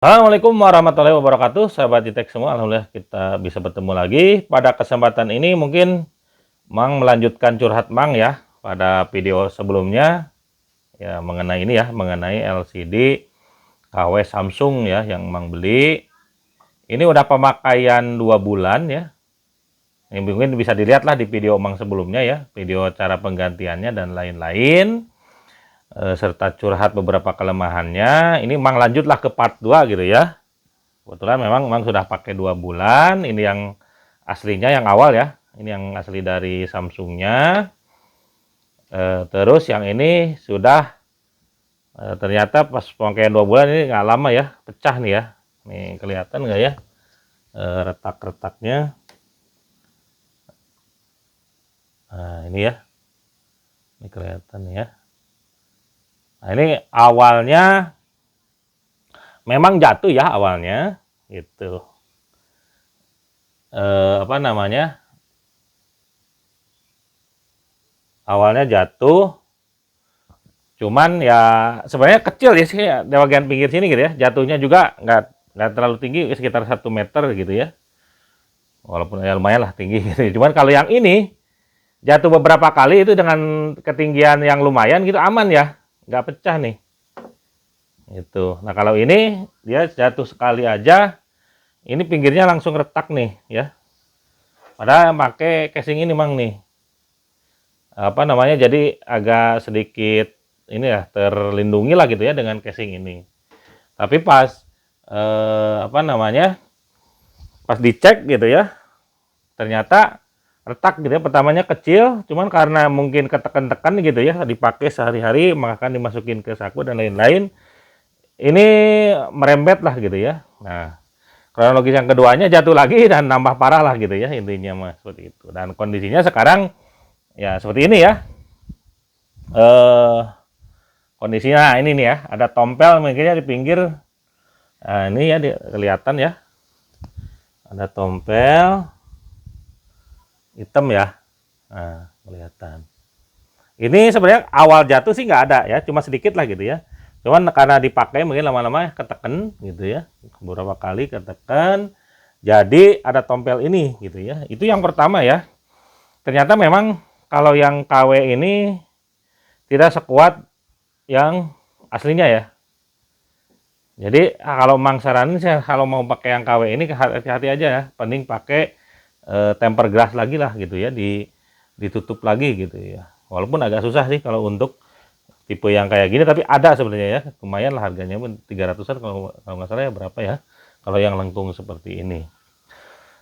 Assalamualaikum warahmatullahi wabarakatuh, sahabat Jitek semua. Alhamdulillah kita bisa bertemu lagi. Pada kesempatan ini mungkin Mang melanjutkan curhat Mang ya pada video sebelumnya ya mengenai ini ya, mengenai LCD KW Samsung ya yang Mang beli. Ini udah pemakaian 2 bulan ya. Ini mungkin bisa dilihat lah di video Mang sebelumnya ya, video cara penggantiannya dan lain-lain. Serta curhat beberapa kelemahannya. Ini Mang lanjutlah ke part 2 gitu ya. Kebetulan memang sudah pakai 2 bulan. Ini yang aslinya yang awal ya. Ini yang asli dari Samsungnya. Terus yang ini sudah ternyata pas pemakaian 2 bulan ini nggak lama ya, pecah nih ya. Nih kelihatan nggak ya retak-retaknya. Nah ini ya, ini kelihatan ya. Nah ini awalnya memang jatuh ya awalnya, gitu. Apa namanya? Awalnya jatuh, cuman ya sebenarnya kecil ya sih ya, di bagian pinggir sini gitu ya. Jatuhnya juga nggak terlalu tinggi, sekitar 1 meter gitu ya. Walaupun ya lumayan lah tinggi gitu. Cuman kalau yang ini jatuh beberapa kali itu dengan ketinggian yang lumayan gitu aman ya, nggak pecah nih. Itu. Nah kalau ini dia jatuh sekali aja, ini pinggirnya langsung retak nih ya. Padahal pakai casing ini Mang nih. Apa namanya, jadi agak sedikit ini ya terlindungi lah gitu ya dengan casing ini. Tapi pas apa namanya, pas dicek gitu ya, ternyata retak gitu ya. Pertamanya kecil, cuman karena mungkin ketekan-tekan gitu ya, dipakai sehari-hari, maka kan dimasukin ke saku dan lain-lain. Ini merembet lah gitu ya. Nah, kronologis yang keduanya jatuh lagi dan nambah parah lah gitu ya intinya mah seperti itu. Dan kondisinya sekarang ya seperti ini ya. Kondisinya ini nih ya, ada tompel mungkinnya di pinggir. Nah, ini ya kelihatan ya. Ada tompel hitam ya. Nah, kelihatan. Ini sebenarnya awal jatuh sih nggak ada ya, cuma sedikit lah gitu ya. Cuman karena dipakai mungkin lama-lama keteken gitu ya. Beberapa kali keteken, jadi ada tompel ini gitu ya. Itu yang pertama ya. Ternyata memang kalau yang KW ini tidak sekuat yang aslinya ya. Jadi kalau Mang saranin saya kalau mau pakai yang KW ini hati-hati aja ya. Penting pakai temper glass lagi lah gitu ya, ditutup lagi gitu ya. Walaupun agak susah sih kalau untuk tipe yang kayak gini, tapi ada sebenarnya ya. Lumayan lah harganya pun 300-an kalau nggak salah ya, berapa ya kalau yang lengkung seperti ini.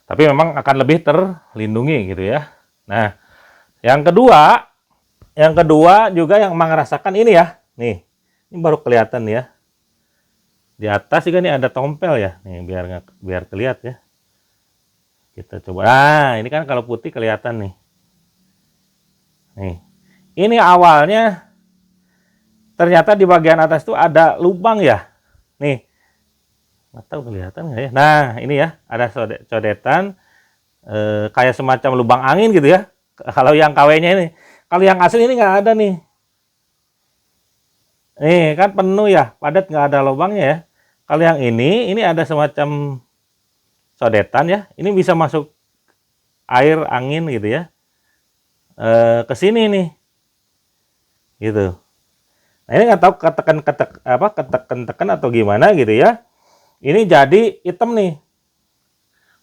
Tapi memang akan lebih terlindungi gitu ya. Nah, yang kedua juga yang Mang rasakan ini ya. Nih, ini baru kelihatan ya. Di atas juga nih ada tompel ya. Nih biar kelihatan ya. Kita coba. Nah, ini kan kalau putih kelihatan nih. Nih. Ini awalnya ternyata di bagian atas tuh ada lubang ya. Nih. Nggak tahu kelihatan nggak ya. Nah, ini ya, ada codetan kayak semacam lubang angin gitu ya. Kalau yang KW-nya ini. Kalau yang asli ini nggak ada nih. Nih, kan penuh ya, padat nggak ada lubangnya ya. Kalau yang ini ada semacam sodetan ya. Ini bisa masuk air, angin gitu ya. Ke sini nih. Gitu. Nah, ini nggak tahu ketekan atau gimana gitu ya. Ini jadi hitam nih.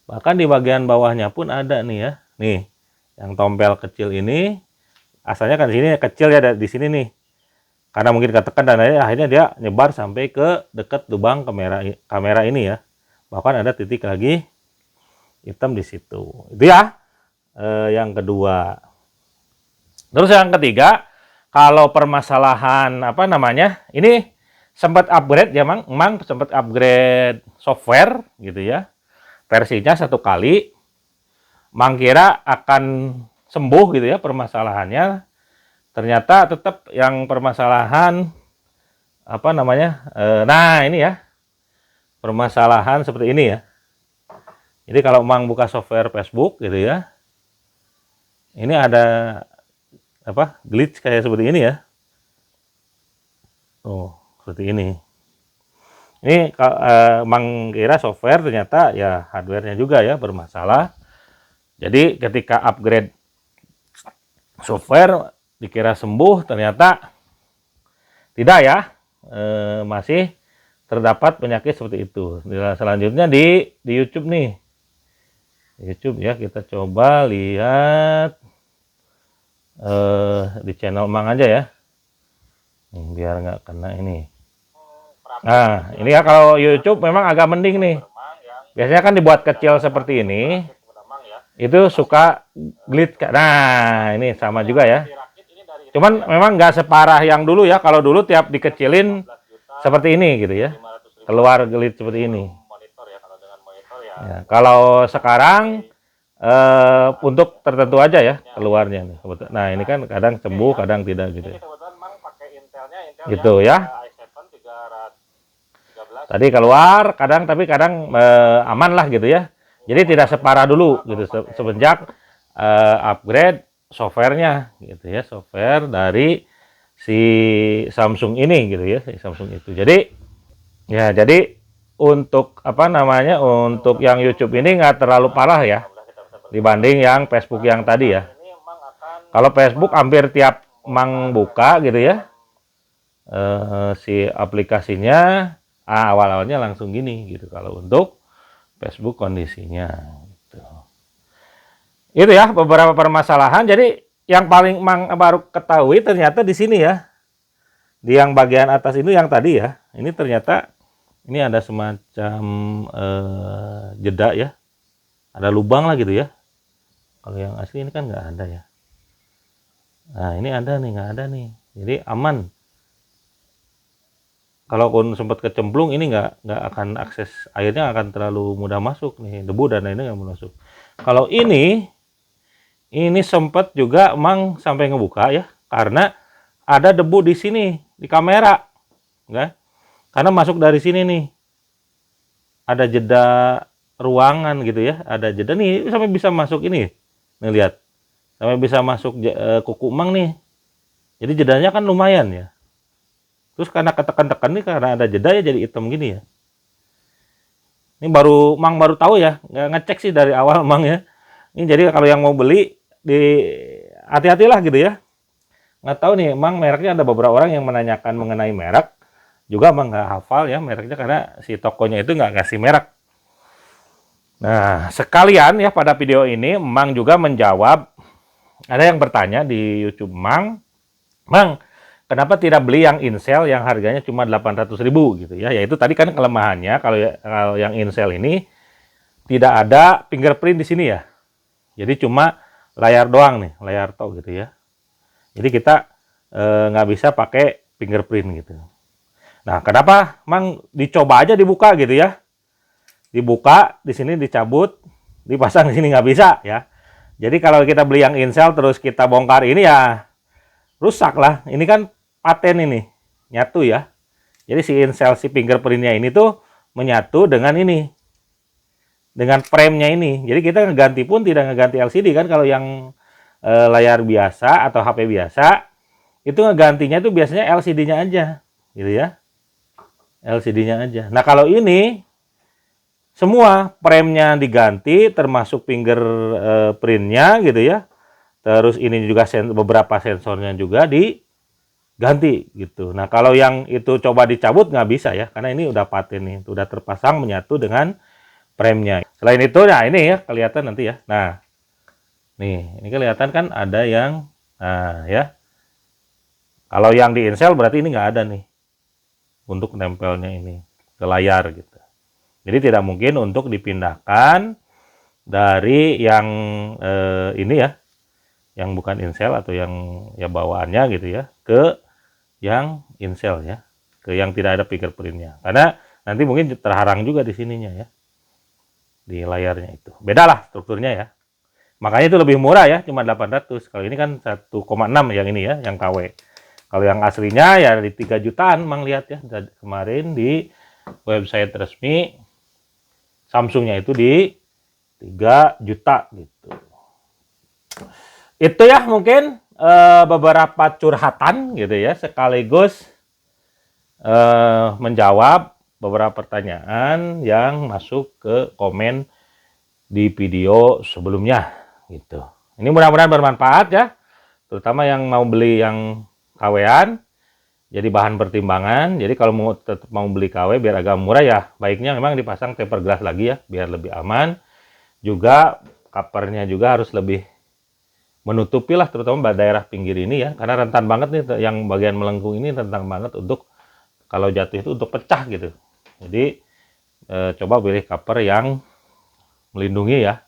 Bahkan di bagian bawahnya pun ada nih ya. Nih, yang tompel kecil ini asalnya kan di sini kecil ya, di sini nih. Karena mungkin ketekan dan akhirnya dia nyebar sampai ke dekat lubang kamera ini ya. Bahkan ada titik lagi hitam di situ. Itu ya yang kedua. Terus yang ketiga, kalau permasalahan apa namanya, ini sempat upgrade ya Mang sempat upgrade software gitu ya. Versinya 1 kali. Mang kira akan sembuh gitu ya permasalahannya. Ternyata tetap yang permasalahan apa namanya, nah ini ya, permasalahan seperti ini ya. Jadi kalau Mang buka software Facebook gitu ya, ini ada apa glitch kayak seperti ini ya. Oh, seperti ini. Ini Mang kira software, ternyata ya hardware-nya juga ya bermasalah. Jadi ketika upgrade software dikira sembuh, ternyata tidak ya, masih terdapat penyakit seperti itu. Selanjutnya di YouTube nih, YouTube ya, kita coba lihat di channel Mang aja ya, biar nggak kena ini. Nah, ini ya kalau YouTube memang agak mending nih. Biasanya kan dibuat kecil seperti ini, itu suka glitch. Nah, ini sama juga ya. Cuman memang nggak separah yang dulu ya. Kalau dulu tiap dikecilin seperti ini gitu ya, keluar glitch seperti ini. Ya, kalau sekarang untuk tertentu aja ya keluarnya nih. Nah, ini kan kadang sembuh, kadang tidak gitu. Gitu ya. Tadi keluar, tapi kadang aman lah gitu ya. Jadi tidak separah dulu gitu semenjak upgrade softwarenya gitu ya, software dari si Samsung ini gitu ya, si Samsung itu. Jadi ya, jadi untuk apa namanya, untuk yang YouTube ini nggak terlalu parah ya dibanding yang Facebook yang tadi ya. Kalau Facebook hampir tiap Mang buka gitu ya, si aplikasinya awal-awalnya langsung gini gitu. Kalau untuk Facebook kondisinya gitu. Itu ya beberapa permasalahan. Jadi yang paling Mang baru ketahui ternyata di sini ya, di yang bagian atas ini yang tadi ya, ini ternyata ini ada semacam jeda ya, ada lubang lah gitu ya. Kalau yang asli ini kan nggak ada ya. Nah, ini ada nih, nggak ada nih. Jadi aman. Kalaupun sempat kecemplung, ini nggak akan akses airnya akan terlalu mudah masuk nih, debu dan lainnya nggak masuk. Kalau ini sempat juga Mang sampai ngebuka ya, karena ada debu di sini di kamera, kan? Karena masuk dari sini nih, ada jeda ruangan gitu ya, ada jeda nih sampai bisa masuk ini, nih lihat, sampai bisa masuk kuku Mang nih. Jadi jedanya kan lumayan ya. Terus karena ketekan-tekan nih, karena ada jeda ya jadi hitam gini ya. Ini Mang baru tahu ya, nggak ngecek sih dari awal Mang ya. Ini jadi kalau yang mau beli di hati-hatilah gitu ya. Nggak tahu nih, Mang mereknya ada beberapa orang yang menanyakan mengenai merek. Juga Mang nggak hafal ya mereknya karena si tokonya itu nggak ngasih merek. Nah, sekalian ya pada video ini Mang juga menjawab, ada yang bertanya di YouTube Mang, kenapa tidak beli yang Incel yang harganya cuma 800.000 gitu ya? Yaitu tadi kan kelemahannya kalau yang Incel ini tidak ada fingerprint di sini ya. Jadi cuma layar doang nih, layar tok gitu ya. Jadi kita nggak bisa pakai fingerprint gitu. Nah, kenapa Mang dicoba aja dibuka gitu ya? Dibuka, di sini dicabut, dipasang di sini nggak bisa ya. Jadi kalau kita beli yang Incel terus kita bongkar ini ya rusak lah. Ini kan paten ini, nyatu ya. Jadi si Incel, si fingerprintnya ini tuh menyatu dengan ini, dengan frame-nya ini. Jadi kita ngeganti pun tidak ngeganti LCD kan. Kalau yang layar biasa atau HP biasa, itu ngegantinya tuh biasanya LCD-nya aja, gitu ya. LCD-nya aja. Nah kalau ini, semua frame-nya diganti, termasuk fingerprint-nya gitu ya. Terus ini juga beberapa sensornya juga diganti gitu. Nah kalau yang itu coba dicabut nggak bisa ya, karena ini udah paten nih, udah terpasang menyatu dengan frame-nya. Selain itu, nah ini ya kelihatan nanti ya. Nah, nih ini kelihatan kan ada yang, nah ya. Kalau yang di Incel berarti ini nggak ada nih untuk nempelnya ini ke layar gitu. Jadi tidak mungkin untuk dipindahkan dari yang ini ya, yang bukan Incel atau yang ya bawaannya gitu ya, ke yang Incel ya, ke yang tidak ada fingerprintnya. Karena nanti mungkin terharang juga di sininya ya, di layarnya itu. Beda lah strukturnya ya. Makanya itu lebih murah ya, cuma 800. Kalau ini kan 1,6 yang ini ya, yang KW. Kalau yang aslinya ya di 3 jutaan, Mang lihat ya kemarin di website resmi Samsungnya itu di 3 juta gitu. Itu ya mungkin beberapa curhatan gitu ya, sekaligus menjawab beberapa pertanyaan yang masuk ke komen di video sebelumnya gitu. Ini mudah-mudahan bermanfaat ya, terutama yang mau beli yang KW-an, jadi bahan pertimbangan. Jadi kalau tetap mau beli KW biar agak murah ya, baiknya memang dipasang tempered glass lagi ya, biar lebih aman. Juga covernya juga harus lebih menutupi lah, terutama daerah pinggir ini ya, karena rentan banget nih yang bagian melengkung ini, rentan banget untuk kalau jatuh itu untuk pecah gitu. Jadi coba pilih cover yang melindungi ya.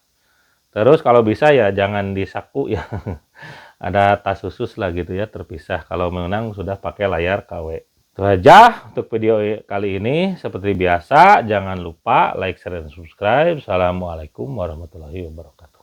Terus kalau bisa ya jangan disaku ya. Ada tas khusus lah gitu ya, terpisah kalau menang sudah pakai layar KW. Itu aja untuk video kali ini. Seperti biasa, jangan lupa like, share, dan subscribe. Assalamualaikum warahmatullahi wabarakatuh.